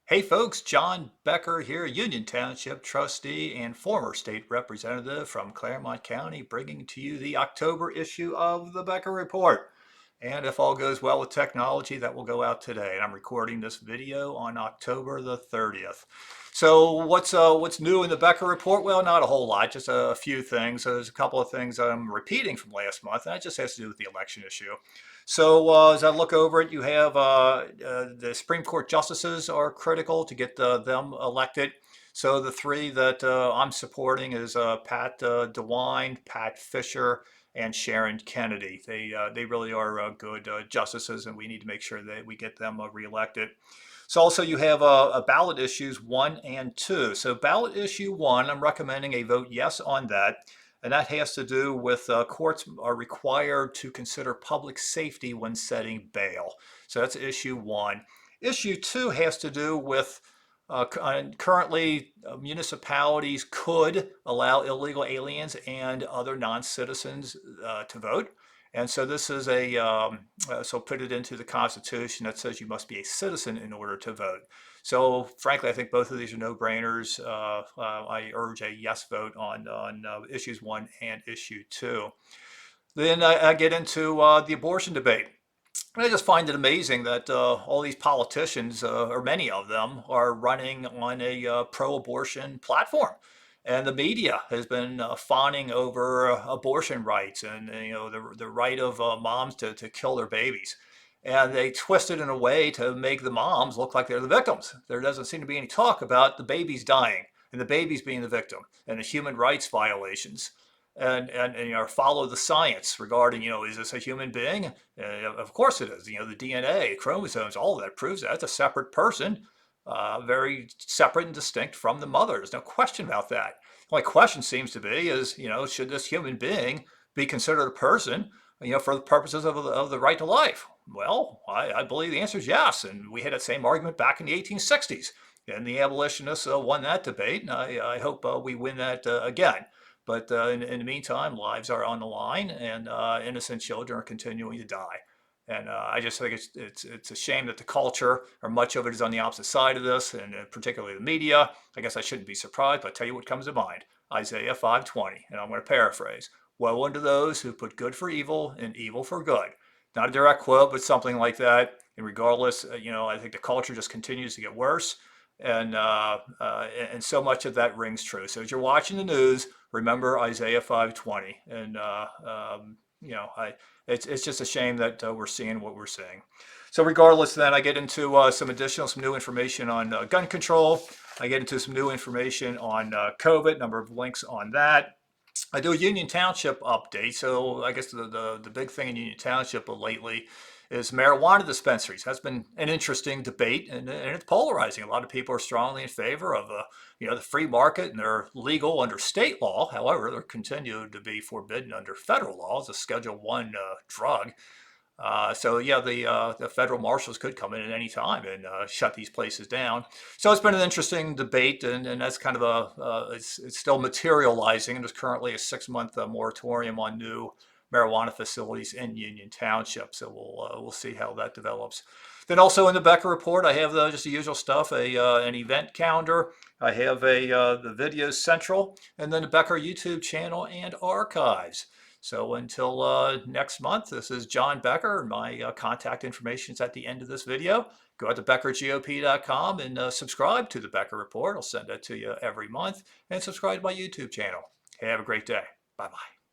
Hey folks, John Becker here, Union Township trustee and former state representative from Claremont County, bringing to you the October issue of the Becker Report. And if all goes well with technology, that will go out today. And I'm recording this video on October the 30th. So what's new in the Becker Report? Well, not a whole lot, just a few things. There's a couple of things I'm repeating from last month, and that just has to do with the election issue. So as I look over it, you have the Supreme Court justices are critical to get them elected. So the three that I'm supporting is Pat DeWine, Pat Fisher, and Sharon Kennedy. They really are good justices, and we need to make sure that we get them reelected. So also you have ballot issues 1 and 2. So ballot issue 1, I'm recommending a vote yes on that. And that has to do with courts are required to consider public safety when setting bail. So that's issue 1. Issue 2 has to do with currently municipalities could allow illegal aliens and other non-citizens to vote. And so this is so put it into the Constitution that says you must be a citizen in order to vote. So frankly, I think both of these are no-brainers. I urge a yes vote on issues 1 and issue 2. Then I get into the abortion debate. I just find it amazing that all these politicians, or many of them, are running on a pro-abortion platform. And the media has been fawning over abortion rights and the right of moms to kill their babies. And they twist it in a way to make the moms look like they're the victims. There doesn't seem to be any talk about the babies dying and the babies being the victim and the human rights violations and follow the science regarding, is this a human being? Of course it is. The DNA, chromosomes, all of that proves that. It's a separate person, very separate and distinct from the mother. There's no question about that. The only question seems to be is, should this human being be considered a person, for the purposes of the right to life? Well, I believe the answer is yes. And we had that same argument back in the 1860s. And the abolitionists won that debate. And I hope we win that again. But in the meantime, lives are on the line, and innocent children are continuing to die. And I just think it's a shame that the culture, or much of it, is on the opposite side of this, and particularly the media. I guess I shouldn't be surprised, but I'll tell you what comes to mind. Isaiah 5:20, and I'm going to paraphrase. Woe unto those who put good for evil and evil for good. Not a direct quote, but something like that. And regardless, I think the culture just continues to get worse. And so much of that rings true. So as you're watching the news, remember Isaiah 5:20, and it's just a shame that we're seeing what we're seeing. So regardless, then I get into some new information on gun control. I get into some new information on COVID, number of links on that. I do a Union Township update. So I guess the big thing in Union Township lately is marijuana dispensaries. That's been an interesting debate, and it's polarizing. A lot of people are strongly in favor of the free market, and they're legal under state law. However, they're continued to be forbidden under federal law as a Schedule 1 drug. So yeah, the federal marshals could come in at any time and shut these places down. So it's been an interesting debate, and that's kind of it's still materializing. And there's currently a 6-month moratorium on new marijuana facilities in Union Township. So we'll see how that develops. Then also in the Becker Report, I have just the usual stuff: an event calendar. I have the Videos Central, and then the Becker YouTube channel and archives. So until next month, this is John Becker. My contact information is at the end of this video. Go out to beckergop.com and subscribe to the Becker Report. I'll send that to you every month. And subscribe to my YouTube channel. Hey, have a great day. Bye-bye.